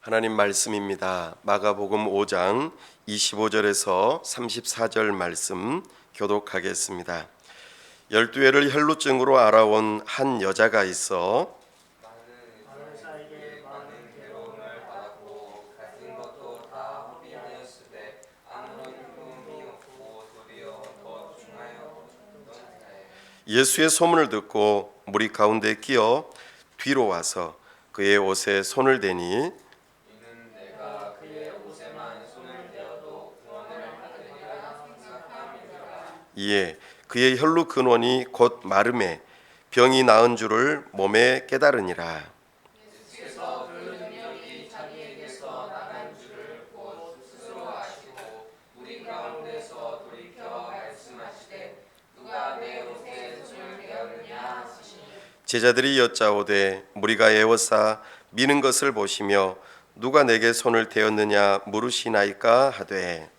하나님 말씀입니다. 마가복음 5장 25절에서 34절 말씀 교독하겠습니다. 12해를 혈루증으로 알아온 한 여자가 있어 예수의 소문을 듣고 무리 가운데 끼어 뒤로 와서 그의 옷에 손을 대니 이에 그의 혈루 근원이 곧 마름에 병이 나은 줄을 몸에 깨달으니라. 제자들이 여짜오되 무리가 애워싸 미는 것을 보시며 누가 내게 손을 대었느냐 물으시나이까 하되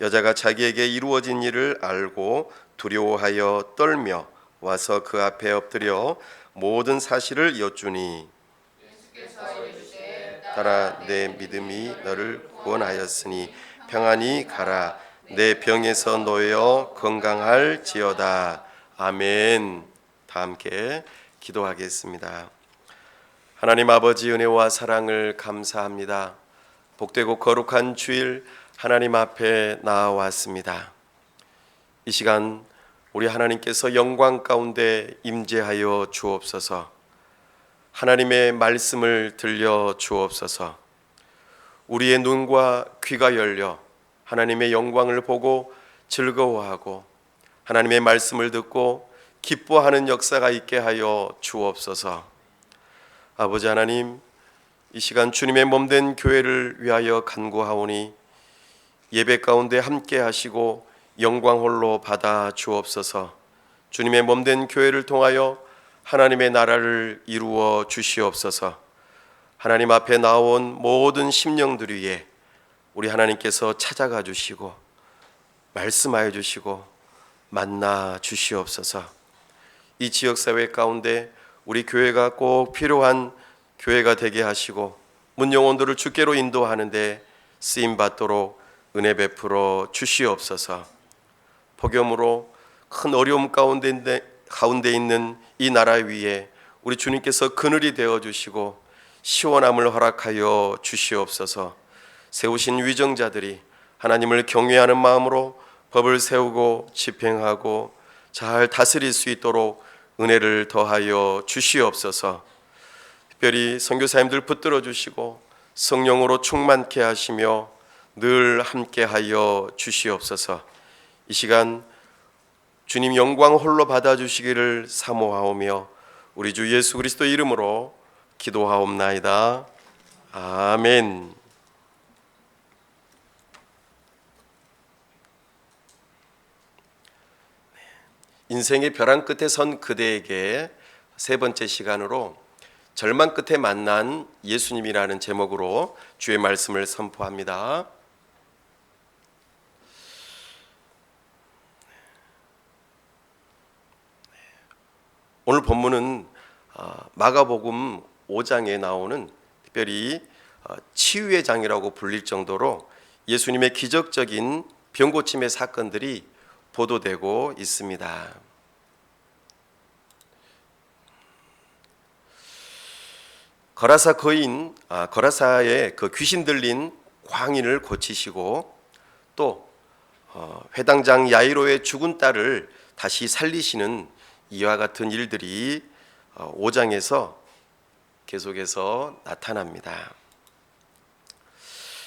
여자가 자기에게 이루어진 일을 알고 두려워하여 떨며 와서 그 앞에 엎드려 모든 사실을 여쭈니 따라 내 믿음이 너를 구원하였으니 평안히 가라 내 병에서 놓여 건강할지어다. 아멘. 다 함께 기도하겠습니다. 하나님 아버지 은혜와 사랑을 감사합니다. 복되고 거룩한 주일 하나님 앞에 나아왔습니다. 이 시간 우리 하나님께서 영광 가운데 임재하여 주옵소서. 하나님의 말씀을 들려 주옵소서. 우리의 눈과 귀가 열려 하나님의 영광을 보고 즐거워하고 하나님의 말씀을 듣고 기뻐하는 역사가 있게 하여 주옵소서. 아버지 하나님, 이 시간 주님의 몸된 교회를 위하여 간구하오니 예배 가운데 함께 하시고 영광 홀로 받아 주옵소서. 주님의 몸된 교회를 통하여 하나님의 나라를 이루어 주시옵소서. 하나님 앞에 나온 모든 심령들 위에 우리 하나님께서 찾아가 주시고 말씀하여 주시고 만나 주시옵소서. 이 지역사회 가운데 우리 교회가 꼭 필요한 교회가 되게 하시고 문영혼들을 주께로 인도하는데 쓰임받도록 은혜 베풀어 주시옵소서. 폭염으로 큰 어려움 가운데 있는 이 나라 위에 우리 주님께서 그늘이 되어 주시고 시원함을 허락하여 주시옵소서. 세우신 위정자들이 하나님을 경외하는 마음으로 법을 세우고 집행하고 잘 다스릴 수 있도록 은혜를 더하여 주시옵소서. 특별히 선교사님들 붙들어 주시고 성령으로 충만케 하시며 늘 함께하여 주시옵소서. 이 시간 주님 영광 홀로 받아주시기를 사모하오며 우리 주 예수 그리스도 이름으로 기도하옵나이다. 아멘. 인생의 벼랑 끝에 선 그대에게 세 번째 시간으로 절망 끝에 만난 예수님이라는 제목으로 주의 말씀을 선포합니다. 오늘 본문은 마가복음 5장에 나오는 특별히 치유의 장이라고 불릴 정도로 예수님의 기적적인 병고침의 사건들이 보도되고 있습니다. 거라사의 그 귀신 들린 광인을 고치시고 또 회당장 야이로의 죽은 딸을 다시 살리시는 이와 같은 일들이 5장에서 계속해서 나타납니다.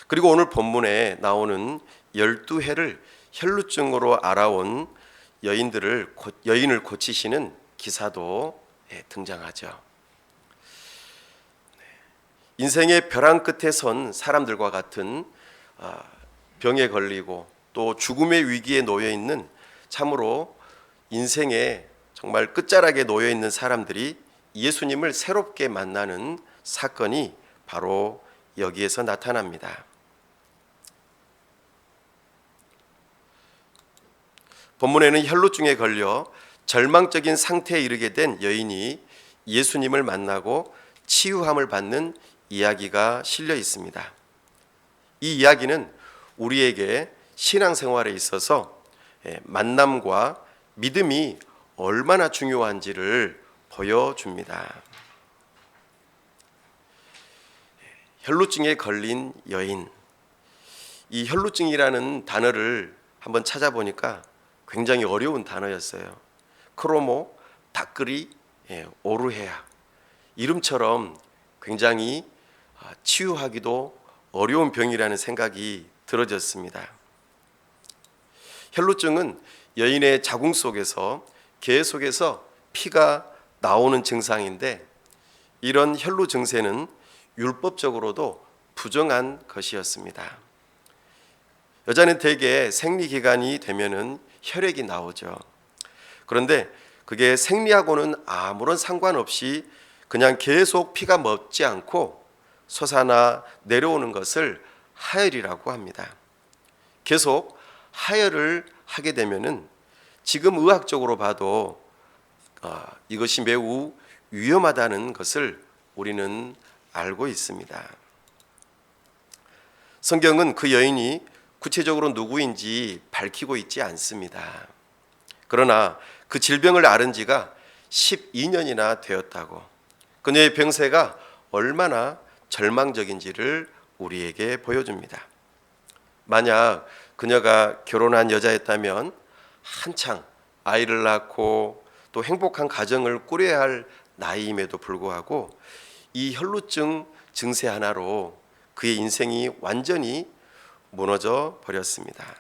그리고 오늘 본문에 나오는 12해를 혈루증으로 알아온 여인을 고치시는 기사도 등장하죠. 인생의 벼랑 끝에 선 사람들과 같은 병에 걸리고 또 죽음의 위기에 놓여 있는 참으로 인생의 정말 끝자락에 놓여 있는 사람들이 예수님을 새롭게 만나는 사건이 바로 여기에서 나타납니다. 본문에는 혈루증에 걸려 절망적인 상태에 이르게 된 여인이 예수님을 만나고 치유함을 받는 이야기가 실려 있습니다. 이 이야기는 우리에게 신앙생활에 있어서 만남과 믿음이 얼마나 중요한지를 보여줍니다. 혈루증에 걸린 여인. 이 혈루증이라는 단어를 한번 찾아보니까 굉장히 어려운 단어였어요. 크로모 다크리 오르헤아. 이름처럼 굉장히 치유하기도 어려운 병이라는 생각이 들어졌습니다. 혈루증은 여인의 자궁 속에서 계 속에서 피가 나오는 증상인데, 이런 혈루 증세는 율법적으로도 부정한 것이었습니다. 여자는 대개 생리기간이 되면은 혈액이 나오죠. 그런데 그게 생리하고는 아무런 상관없이 그냥 계속 피가 멎지 않고 솟아나 내려오는 것을 하혈이라고 합니다. 계속 하혈을 하게 되면은 지금 의학적으로 봐도 이것이 매우 위험하다는 것을 우리는 알고 있습니다. 성경은 그 여인이 구체적으로 누구인지 밝히고 있지 않습니다. 그러나 그 질병을 앓은 지가 12년이나 되었다고, 그녀의 병세가 얼마나 절망적인지를 우리에게 보여줍니다. 만약 그녀가 결혼한 여자였다면 한창 아이를 낳고 또 행복한 가정을 꾸려야 할 나이임에도 불구하고 이 혈루증 증세 하나로 그의 인생이 완전히 무너져 버렸습니다.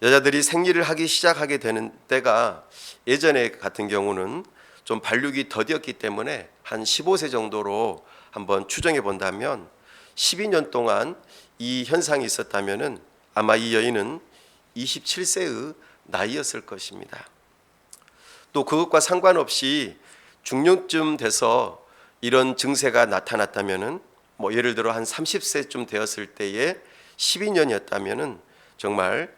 여자들이 생리를 하기 시작하게 되는 때가 예전에 같은 경우는 좀 발육이 더디었기 때문에 한 15세 정도로 한번 추정해 본다면 12년 동안 이 현상이 있었다면은 아마 이 여인은 27세의 나이였을 것입니다. 또 그것과 상관없이 중년쯤 돼서 이런 증세가 나타났다면은 예를 들어 한 30세쯤 되었을 때에 12년이었다면은 정말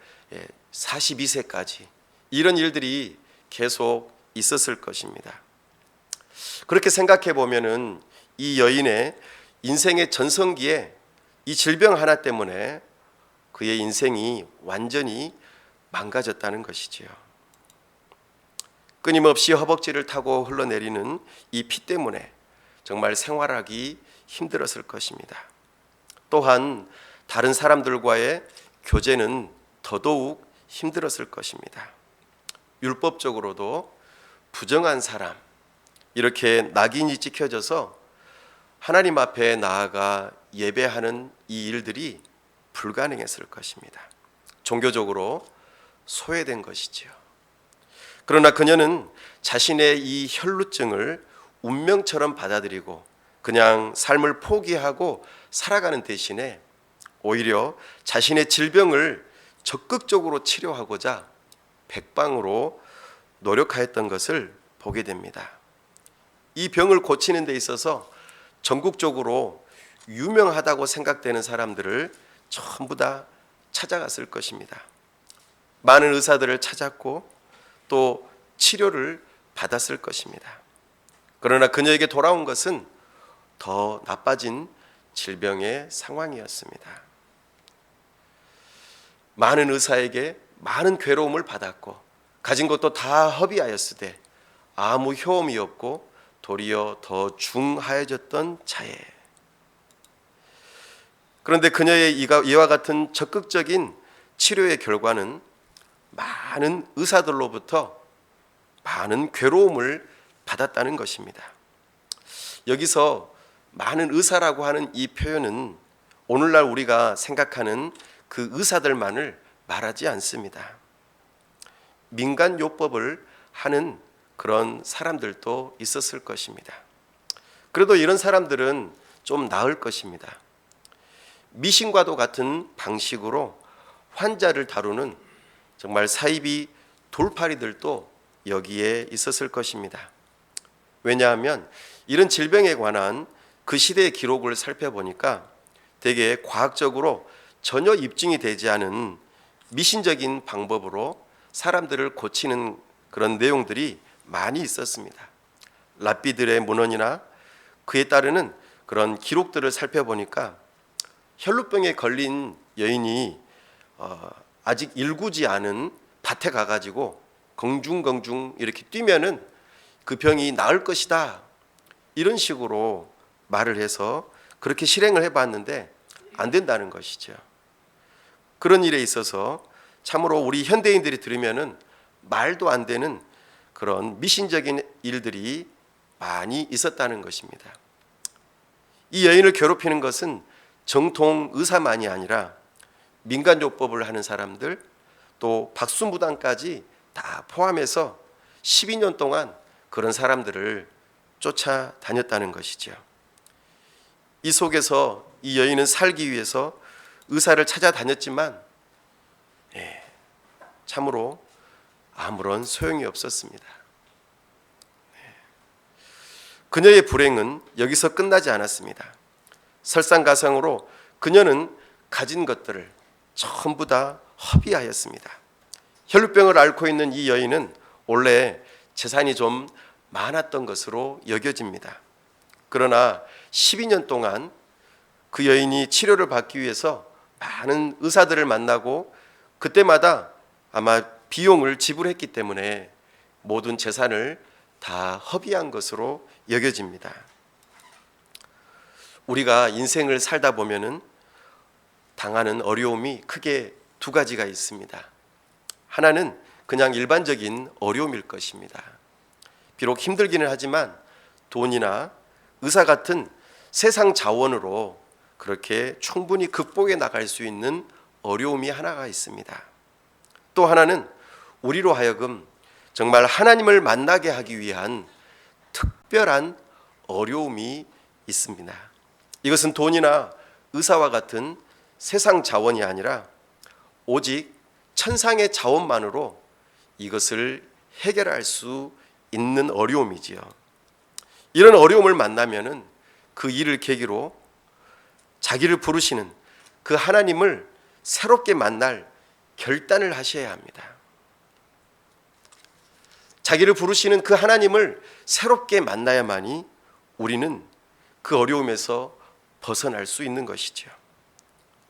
42세까지 이런 일들이 계속 있었을 것입니다. 그렇게 생각해 보면은 이 여인의 인생의 전성기에 이 질병 하나 때문에 그의 인생이 완전히 망가졌다는 것이지요. 끊임없이 허벅지를 타고 흘러내리는 이 피 때문에 정말 생활하기 힘들었을 것입니다. 또한 다른 사람들과의 교제는 더더욱 힘들었을 것입니다. 율법적으로도 부정한 사람, 이렇게 낙인이 찍혀져서 하나님 앞에 나아가 예배하는 이 일들이 불가능했을 것입니다. 종교적으로 소외된 것이지요. 그러나 그녀는 자신의 이 혈루증을 운명처럼 받아들이고 그냥 삶을 포기하고 살아가는 대신에 오히려 자신의 질병을 적극적으로 치료하고자 백방으로 노력하였던 것을 보게 됩니다. 이 병을 고치는 데 있어서 전국적으로 유명하다고 생각되는 사람들을 전부 다 찾아갔을 것입니다. 많은 의사들을 찾았고 또 치료를 받았을 것입니다. 그러나 그녀에게 돌아온 것은 더 나빠진 질병의 상황이었습니다. 많은 의사에게 많은 괴로움을 받았고 가진 것도 다 허비하였으되 아무 효험이 없고 도리어 더 중하여졌던 차에, 그런데 그녀의 이와 같은 적극적인 치료의 결과는 많은 의사들로부터 많은 괴로움을 받았다는 것입니다. 여기서 많은 의사라고 하는 이 표현은 오늘날 우리가 생각하는 그 의사들만을 말하지 않습니다. 민간요법을 하는 그런 사람들도 있었을 것입니다. 그래도 이런 사람들은 좀 나을 것입니다. 미신과도 같은 방식으로 환자를 다루는 정말 사이비 돌팔이들도 여기에 있었을 것입니다. 왜냐하면 이런 질병에 관한 그 시대의 기록을 살펴보니까 되게 과학적으로 전혀 입증이 되지 않은 미신적인 방법으로 사람들을 고치는 그런 내용들이 많이 있었습니다. 랍비들의 문헌이나 그에 따르는 그런 기록들을 살펴보니까 혈루병에 걸린 여인이 아직 일구지 않은 밭에 가가지고 긍중긍중 이렇게 뛰면은 그 병이 나을 것이다, 이런 식으로 말을 해서 그렇게 실행을 해봤는데 안 된다는 것이죠. 그런 일에 있어서 참으로 우리 현대인들이 들으면은 말도 안 되는 그런 미신적인 일들이 많이 있었다는 것입니다. 이 여인을 괴롭히는 것은 정통 의사만이 아니라 민간요법을 하는 사람들, 또 박수무당까지 다 포함해서 12년 동안 그런 사람들을 쫓아다녔다는 것이죠. 이 속에서 이 여인은 살기 위해서 의사를 찾아다녔지만 참으로 아무런 소용이 없었습니다. 그녀의 불행은 여기서 끝나지 않았습니다. 설상가상으로 그녀는 가진 것들을 전부 다 허비하였습니다. 혈루병을 앓고 있는 이 여인은 원래 재산이 좀 많았던 것으로 여겨집니다. 그러나 12년 동안 그 여인이 치료를 받기 위해서 많은 의사들을 만나고 그때마다 아마 비용을 지불했기 때문에 모든 재산을 다 허비한 것으로 여겨집니다. 우리가 인생을 살다 보면은 당하는 어려움이 크게 두 가지가 있습니다. 하나는 그냥 일반적인 어려움일 것입니다. 비록 힘들기는 하지만 돈이나 의사 같은 세상 자원으로 그렇게 충분히 극복해 나갈 수 있는 어려움이 하나가 있습니다. 또 하나는 우리로 하여금 정말 하나님을 만나게 하기 위한 특별한 어려움이 있습니다. 이것은 돈이나 의사와 같은 세상 자원이 아니라 오직 천상의 자원만으로 이것을 해결할 수 있는 어려움이지요. 이런 어려움을 만나면은 그 일을 계기로 자기를 부르시는 그 하나님을 새롭게 만날 결단을 하셔야 합니다. 자기를 부르시는 그 하나님을 새롭게 만나야만이 우리는 그 어려움에서 벗어날 수 있는 것이죠.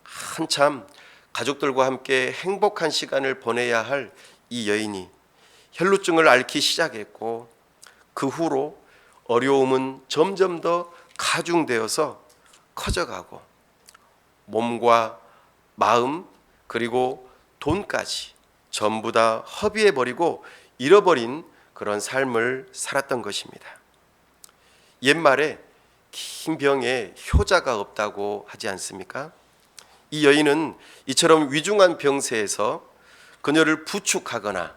한참 가족들과 함께 행복한 시간을 보내야 할 이 여인이 혈루증을 앓기 시작했고 그 후로 어려움은 점점 더 가중되어서 커져가고 몸과 마음 그리고 돈까지 전부 다 허비해버리고 잃어버린 그런 삶을 살았던 것입니다. 옛말에 긴 병에 효자가 없다고 하지 않습니까? 이 여인은 이처럼 위중한 병세에서 그녀를 부축하거나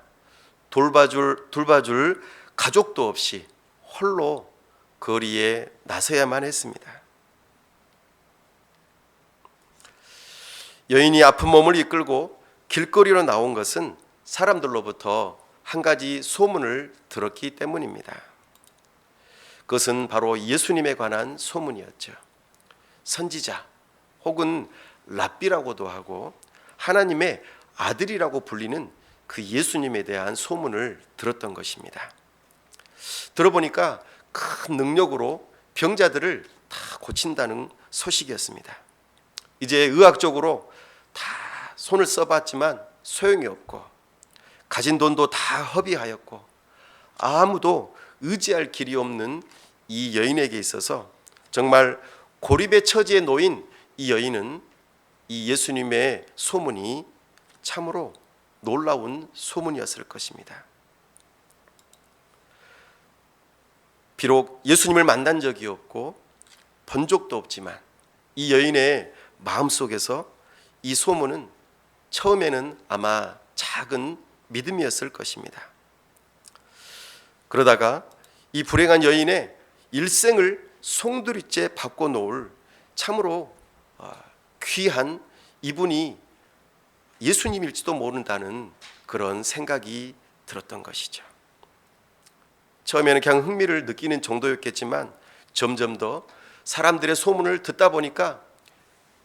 돌봐줄 가족도 없이 홀로 거리에 나서야만 했습니다. 여인이 아픈 몸을 이끌고 길거리로 나온 것은 사람들로부터 한 가지 소문을 들었기 때문입니다. 그것은 바로 예수님에 관한 소문이었죠. 선지자 혹은 랍비라고도 하고 하나님의 아들이라고 불리는 그 예수님에 대한 소문을 들었던 것입니다. 들어보니까 큰 능력으로 병자들을 다 고친다는 소식이었습니다. 이제 의학적으로 다 손을 써봤지만 소용이 없고 가진 돈도 다 허비하였고 아무도 의지할 길이 없는 이 여인에게 있어서 정말 고립의 처지에 놓인 이 여인은 이 예수님의 소문이 참으로 놀라운 소문이었을 것입니다. 비록 예수님을 만난 적이 없고 본 적도 없지만 이 여인의 마음속에서 이 소문은 처음에는 아마 작은 믿음이었을 것입니다. 그러다가 이 불행한 여인의 일생을 송두리째 바꿔놓을 참으로 귀한 이분이 예수님일지도 모른다는 그런 생각이 들었던 것이죠. 처음에는 그냥 흥미를 느끼는 정도였겠지만 점점 더 사람들의 소문을 듣다 보니까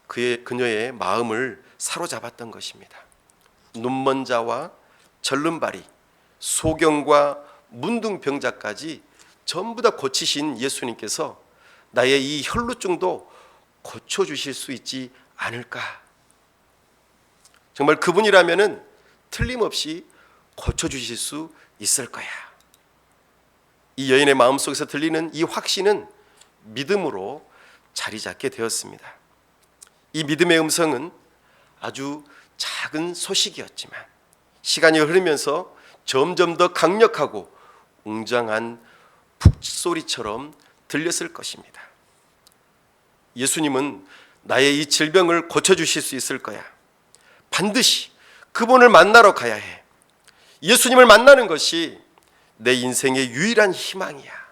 그녀의 마음을 사로잡았던 것입니다. 눈먼 자와 절름발이, 소경과 문둥병자까지 전부 다 고치신 예수님께서 나의 이 혈루증도 고쳐주실 수 있지 않을까? 정말 그분이라면은 틀림없이 고쳐주실 수 있을 거야. 이 여인의 마음속에서 들리는 이 확신은 믿음으로 자리 잡게 되었습니다. 이 믿음의 음성은 아주 작은 소식이었지만 시간이 흐르면서 점점 더 강력하고 웅장한 북소리처럼 들렸을 것입니다. 예수님은 나의 이 질병을 고쳐주실 수 있을 거야. 반드시 그분을 만나러 가야 해. 예수님을 만나는 것이 내 인생의 유일한 희망이야.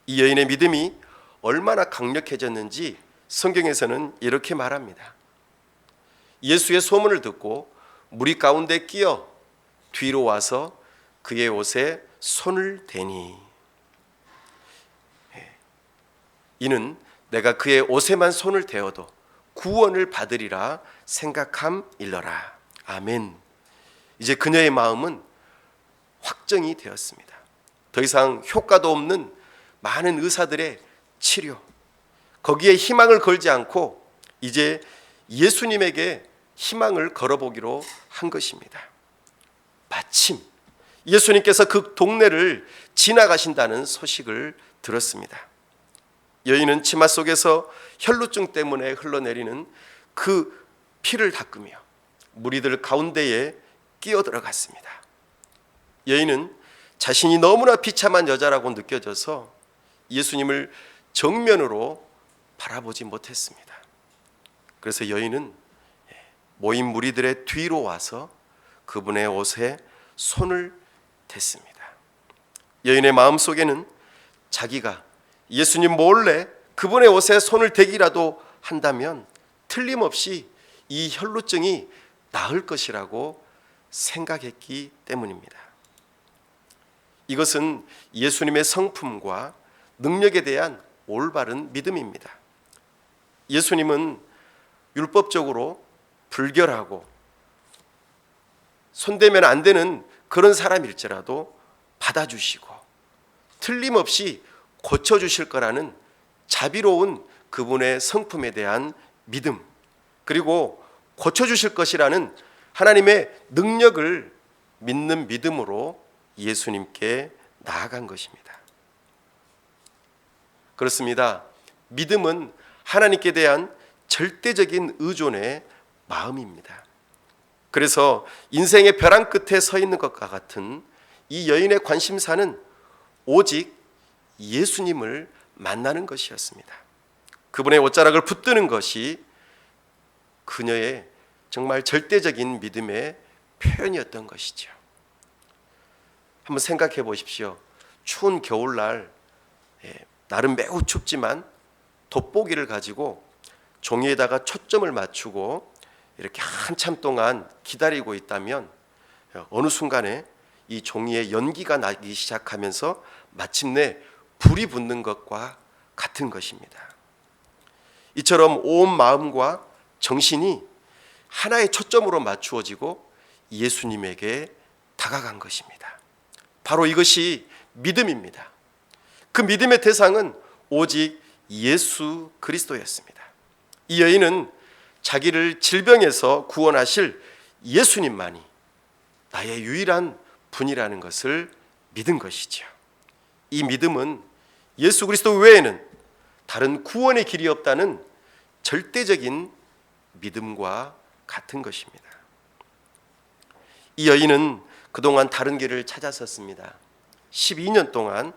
이 여인의 믿음이 얼마나 강력해졌는지 성경에서는 이렇게 말합니다. 예수의 소문을 듣고 무리 가운데 끼어 뒤로 와서 그의 옷에 손을 대니 이는 내가 그의 옷에만 손을 대어도 구원을 받으리라 생각함일러라. 아멘. 이제 그녀의 마음은 확정이 되었습니다. 더 이상 효과도 없는 많은 의사들의 치료, 거기에 희망을 걸지 않고 이제 예수님에게 희망을 걸어보기로 한 것입니다. 마침 예수님께서 그 동네를 지나가신다는 소식을 들었습니다. 여인은 치마 속에서 혈루증 때문에 흘러내리는 그 피를 닦으며 무리들 가운데에 끼어 들어갔습니다. 여인은 자신이 너무나 비참한 여자라고 느껴져서 예수님을 정면으로 바라보지 못했습니다. 그래서 여인은 모인 무리들의 뒤로 와서 그분의 옷에 손을 댔습니다. 여인의 마음속에는 자기가 예수님 몰래 그분의 옷에 손을 대기라도 한다면 틀림없이 이 혈루증이 나을 것이라고 생각했기 때문입니다. 이것은 예수님의 성품과 능력에 대한 올바른 믿음입니다. 예수님은 율법적으로 불결하고 손대면 안 되는 그런 사람일지라도 받아주시고 틀림없이 고쳐주실 거라는 자비로운 그분의 성품에 대한 믿음, 그리고 고쳐주실 것이라는 하나님의 능력을 믿는 믿음으로 예수님께 나아간 것입니다. 그렇습니다. 믿음은 하나님께 대한 절대적인 의존의 마음입니다. 그래서 인생의 벼랑 끝에 서 있는 것과 같은 이 여인의 관심사는 오직 예수님을 만나는 것이었습니다. 그분의 옷자락을 붙드는 것이 그녀의 정말 절대적인 믿음의 표현이었던 것이죠. 한번 생각해 보십시오. 추운 겨울날, 날은 매우 춥지만 돋보기를 가지고 종이에다가 초점을 맞추고 이렇게 한참 동안 기다리고 있다면 어느 순간에 이 종이에 연기가 나기 시작하면서 마침내 불이 붙는 것과 같은 것입니다. 이처럼 온 마음과 정신이 하나의 초점으로 맞추어지고 예수님에게 다가간 것입니다. 바로 이것이 믿음입니다. 그 믿음의 대상은 오직 예수 그리스도였습니다. 이 여인은 자기를 질병에서 구원하실 예수님만이 나의 유일한 분이라는 것을 믿은 것이죠. 이 믿음은 예수 그리스도 외에는 다른 구원의 길이 없다는 절대적인 믿음과 같은 것입니다. 이 여인은 그동안 다른 길을 찾았었습니다. 12년 동안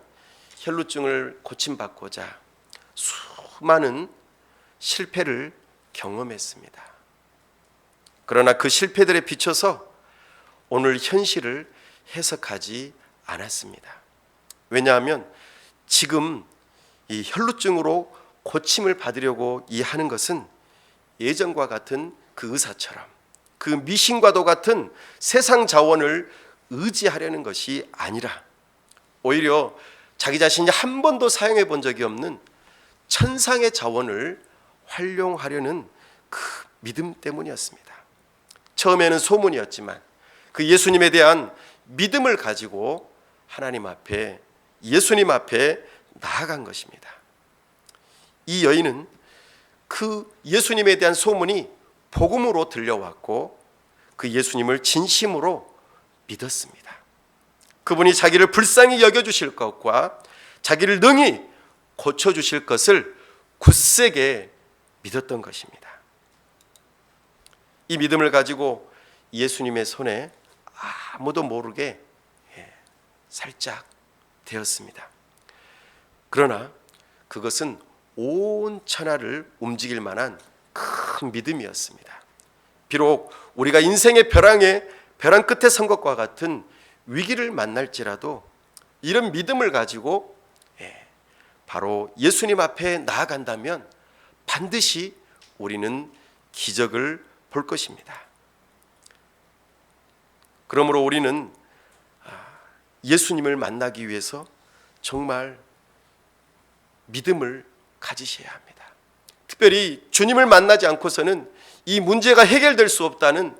혈루증을 고침받고자 수많은 실패를 경험했습니다. 그러나 그 실패들에 비춰서 오늘 현실을 해석하지 않았습니다. 왜냐하면 지금 이 혈루증으로 고침을 받으려고 하는 것은 예전과 같은 그 의사처럼 그 미신과도 같은 세상 자원을 의지하려는 것이 아니라 오히려 자기 자신이 한 번도 사용해 본 적이 없는 천상의 자원을 활용하려는 그 믿음 때문이었습니다. 처음에는 소문이었지만 그 예수님에 대한 믿음을 가지고 하나님 앞에 예수님 앞에 나아간 것입니다. 이 여인은 그 예수님에 대한 소문이 복음으로 들려왔고 그 예수님을 진심으로 믿었습니다. 그분이 자기를 불쌍히 여겨주실 것과 자기를 능히 고쳐주실 것을 굳세게 믿었던 것입니다. 이 믿음을 가지고 예수님의 손에 아무도 모르게 살짝 대었습니다. 그러나 그것은 온 천하를 움직일 만한 큰 믿음이었습니다. 비록 우리가 인생의 벼랑 끝에 선 것과 같은 위기를 만날지라도 이런 믿음을 가지고 바로 예수님 앞에 나아간다면 반드시 우리는 기적을 볼 것입니다. 그러므로 우리는 예수님을 만나기 위해서 정말 믿음을 가지셔야 합니다. 특별히 주님을 만나지 않고서는 이 문제가 해결될 수 없다는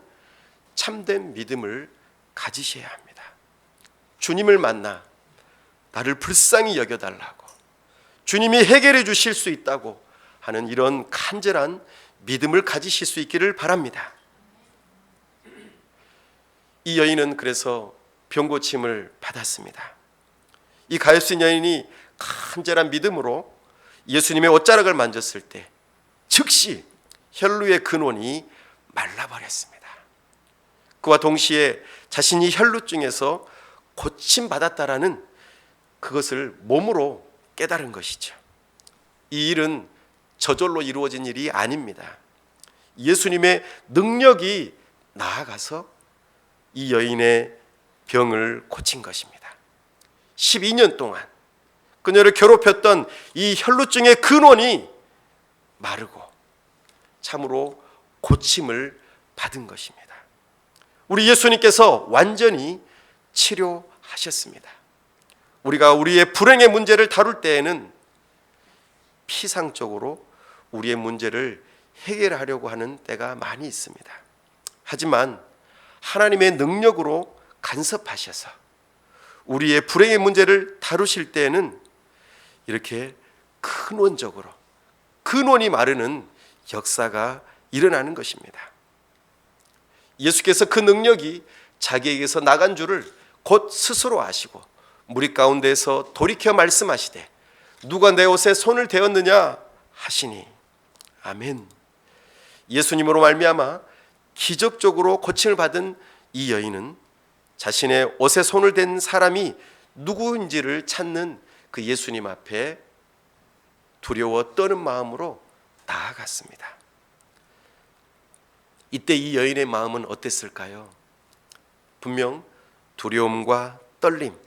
참된 믿음을 가지셔야 합니다. 주님을 만나 나를 불쌍히 여겨달라고, 주님이 해결해 주실 수 있다고 하는 이런 간절한 믿음을 가지실 수 있기를 바랍니다. 이 여인은 그래서 병고침을 받았습니다. 이 가엾은 여인이 간절한 믿음으로 예수님의 옷자락을 만졌을 때 즉시 혈루의 근원이 말라버렸습니다. 그와 동시에 자신이 혈루증에서 고침받았다라는 그것을 몸으로 깨달은 것이죠. 이 일은 저절로 이루어진 일이 아닙니다. 예수님의 능력이 나아가서 이 여인의 병을 고친 것입니다. 12년 동안 그녀를 괴롭혔던 이 혈루증의 근원이 마르고 참으로 고침을 받은 것입니다. 우리 예수님께서 완전히 치료하셨습니다. 우리가 우리의 불행의 문제를 다룰 때에는 피상적으로 우리의 문제를 해결하려고 하는 때가 많이 있습니다. 하지만 하나님의 능력으로 간섭하셔서 우리의 불행의 문제를 다루실 때에는 이렇게 근원적으로 근원이 마르는 역사가 일어나는 것입니다. 예수께서 그 능력이 자기에게서 나간 줄을 곧 스스로 아시고 무리 가운데서 돌이켜 말씀하시되 누가 내 옷에 손을 대었느냐 하시니 아멘. 예수님으로 말미암아 기적적으로 고침을 받은 이 여인은 자신의 옷에 손을 댄 사람이 누구인지를 찾는 그 예수님 앞에 두려워 떠는 마음으로 나아갔습니다. 이때 이 여인의 마음은 어땠을까요? 분명 두려움과 떨림,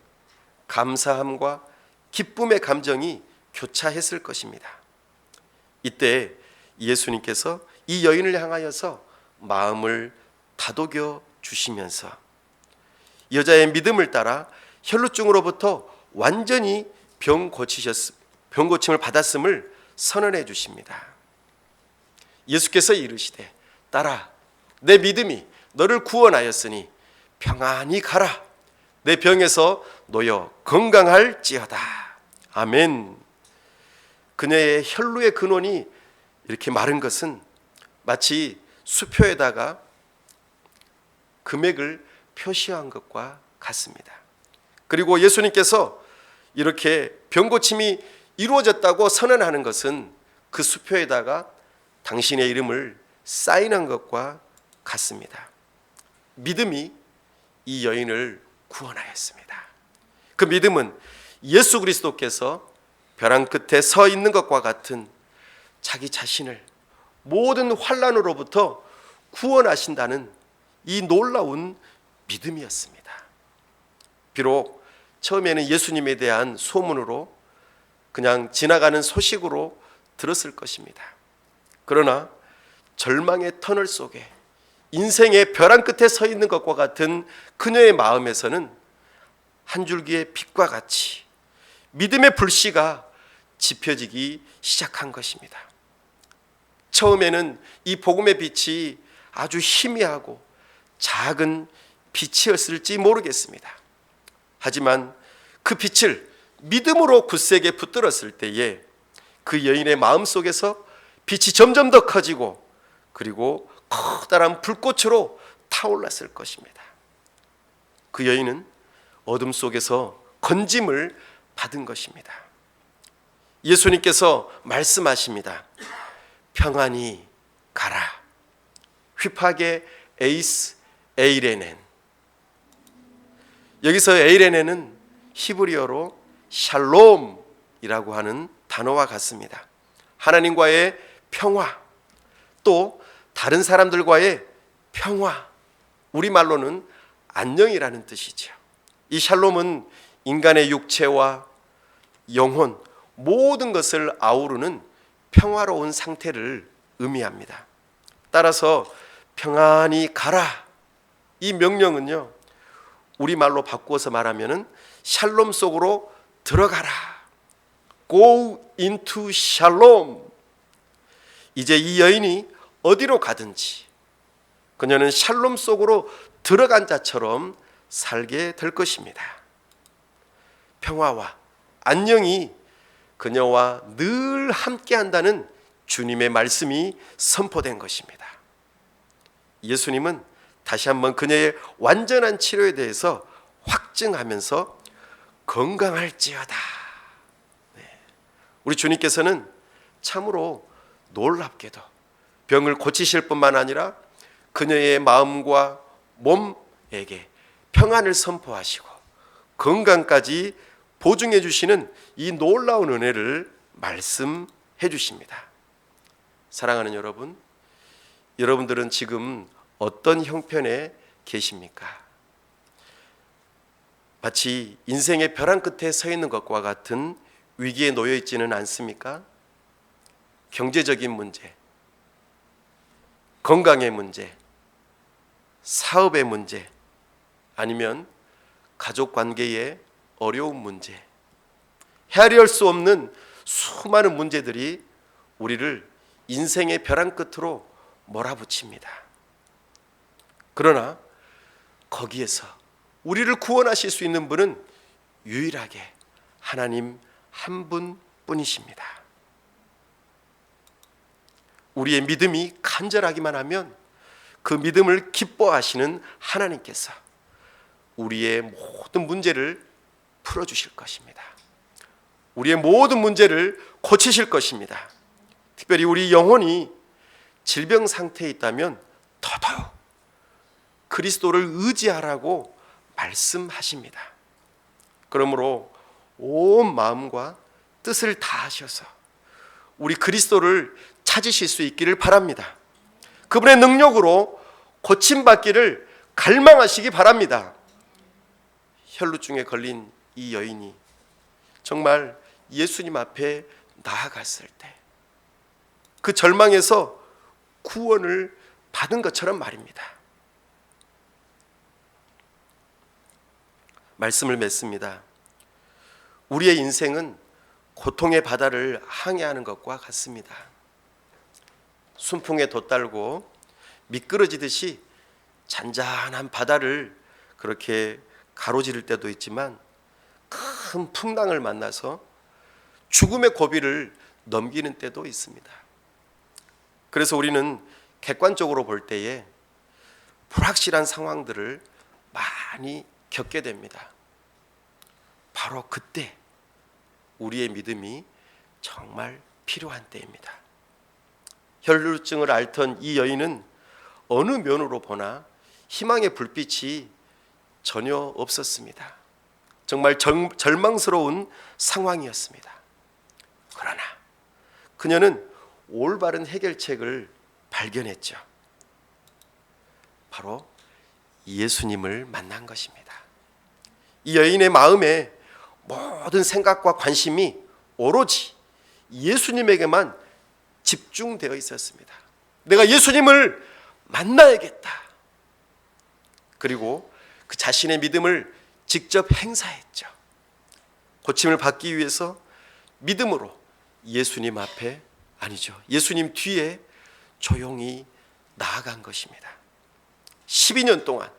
감사함과 기쁨의 감정이 교차했을 것입니다. 이때 예수님께서 이 여인을 향하여서 마음을 다독여 주시면서 여자의 믿음을 따라 혈루증으로부터 완전히 병고침을 받았음을 선언해 주십니다. 예수께서 이르시되 딸아 내 믿음이 너를 구원하였으니 평안히 가라. 내 병에서 놓여 건강할지어다. 아멘. 그녀의 혈루의 근원이 이렇게 마른 것은 마치 수표에다가 금액을 표시한 것과 같습니다. 그리고 예수님께서 이렇게 병고침이 이루어졌다고 선언하는 것은 그 수표에다가 당신의 이름을 사인한 것과 같습니다. 믿음이 이 여인을 구원하였습니다. 그 믿음은 예수 그리스도께서 벼랑 끝에 서 있는 것과 같은 자기 자신을 모든 환난으로부터 구원하신다는 이 놀라운 믿음이었습니다. 비록 처음에는 예수님에 대한 소문으로 그냥 지나가는 소식으로 들었을 것입니다. 그러나 절망의 터널 속에 인생의 벼랑 끝에 서 있는 것과 같은 그녀의 마음에서는 한 줄기의 빛과 같이 믿음의 불씨가 지펴지기 시작한 것입니다. 처음에는 이 복음의 빛이 아주 희미하고 작은 빛이었을지 모르겠습니다. 하지만 그 빛을 믿음으로 굳세게 붙들었을 때에 그 여인의 마음속에서 빛이 점점 더 커지고 그리고 커다란 불꽃으로 타올랐을 것입니다. 그 여인은 어둠 속에서 건짐을 받은 것입니다. 예수님께서 말씀하십니다. 평안히 가라. 휘파게 에이스 에이레넨. 여기서 에이레넨은 히브리어로 샬롬이라고 하는 단어와 같습니다. 하나님과의 평화, 또 다른 사람들과의 평화, 우리말로는 안녕이라는 뜻이죠. 이 샬롬은 인간의 육체와 영혼 모든 것을 아우르는 평화로운 상태를 의미합니다. 따라서 평안히 가라, 이 명령은요, 우리말로 바꾸어서 말하면은 샬롬 속으로 들어가라. Go into shalom. 이제 이 여인이 어디로 가든지 그녀는 샬롬 속으로 들어간 자처럼 살게 될 것입니다. 평화와 안녕이 그녀와 늘 함께 한다는 주님의 말씀이 선포된 것입니다. 예수님은 다시 한번 그녀의 완전한 치료에 대해서 확증하면서 건강할지어다. 우리 주님께서는 참으로 놀랍게도 병을 고치실 뿐만 아니라 그녀의 마음과 몸에게 평안을 선포하시고 건강까지 보증해 주시는 이 놀라운 은혜를 말씀해 주십니다. 사랑하는 여러분, 여러분들은 지금 어떤 형편에 계십니까? 마치 인생의 벼랑 끝에 서 있는 것과 같은 위기에 놓여 있지는 않습니까? 경제적인 문제, 건강의 문제, 사업의 문제, 아니면 가족 관계의 어려운 문제, 헤아릴 수 없는 수많은 문제들이 우리를 인생의 벼랑 끝으로 몰아붙입니다. 그러나 거기에서 우리를 구원하실 수 있는 분은 유일하게 하나님 한 분뿐이십니다. 우리의 믿음이 간절하기만 하면 그 믿음을 기뻐하시는 하나님께서 우리의 모든 문제를 풀어주실 것입니다. 우리의 모든 문제를 고치실 것입니다. 특별히 우리 영혼이 질병 상태에 있다면 더더욱 그리스도를 의지하라고 말씀하십니다. 그러므로 온 마음과 뜻을 다하셔서 우리 그리스도를 찾으실 수 있기를 바랍니다. 그분의 능력으로 고침받기를 갈망하시기 바랍니다. 혈루증에 걸린 이 여인이 정말 예수님 앞에 나아갔을 때 그 절망에서 구원을 받은 것처럼 말입니다. 말씀을 맺습니다. 우리의 인생은 고통의 바다를 항해하는 것과 같습니다. 순풍에 돛달고 미끄러지듯이 잔잔한 바다를 그렇게 가로지를 때도 있지만 큰 풍랑을 만나서 죽음의 고비를 넘기는 때도 있습니다. 그래서 우리는 객관적으로 볼 때에 불확실한 상황들을 많이 겪게 됩니다. 바로 그때 우리의 믿음이 정말 필요한 때입니다. 혈루증을 앓던 이 여인은 어느 면으로 보나 희망의 불빛이 전혀 없었습니다. 정말 절망스러운 상황이었습니다. 그러나 그녀는 올바른 해결책을 발견했죠. 바로 예수님을 만난 것입니다. 이 여인의 마음에 모든 생각과 관심이 오로지 예수님에게만 집중되어 있었습니다. 내가 예수님을 만나야겠다. 그리고 그 자신의 믿음을 직접 행사했죠. 고침을 받기 위해서 믿음으로 예수님 앞에, 아니죠, 예수님 뒤에 조용히 나아간 것입니다. 12년 동안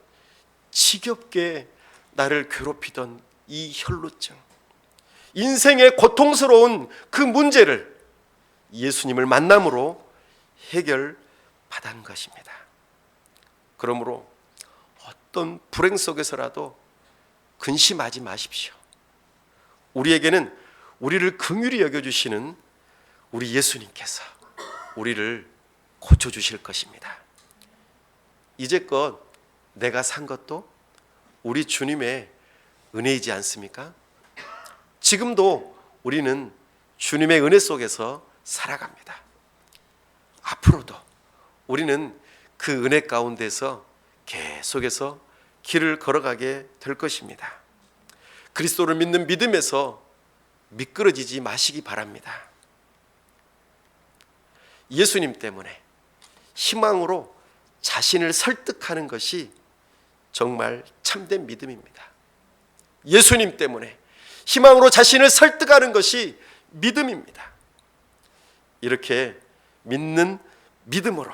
지겹게 나를 괴롭히던 이 혈루증, 인생의 고통스러운 그 문제를 예수님을 만남으로 해결받은 것입니다. 그러므로 어떤 불행 속에서라도 근심하지 마십시오. 우리에게는 우리를 긍휼히 여겨주시는 우리 예수님께서 우리를 고쳐주실 것입니다. 이제껏 내가 산 것도 우리 주님의 은혜이지 않습니까? 지금도 우리는 주님의 은혜 속에서 살아갑니다. 앞으로도 우리는 그 은혜 가운데서 계속해서 길을 걸어가게 될 것입니다. 그리스도를 믿는 믿음에서 미끄러지지 마시기 바랍니다. 예수님 때문에 희망으로 자신을 설득하는 것이 정말 참된 믿음입니다. 예수님 때문에 희망으로 자신을 설득하는 것이 믿음입니다. 이렇게 믿는 믿음으로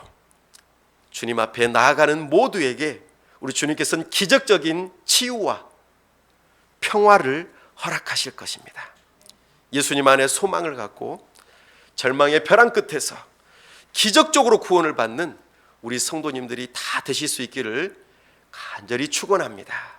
주님 앞에 나아가는 모두에게 우리 주님께서는 기적적인 치유와 평화를 허락하실 것입니다. 예수님 안에 소망을 갖고 절망의 벼랑 끝에서 기적적으로 구원을 받는 우리 성도님들이 다 되실 수 있기를 간절히 축원합니다.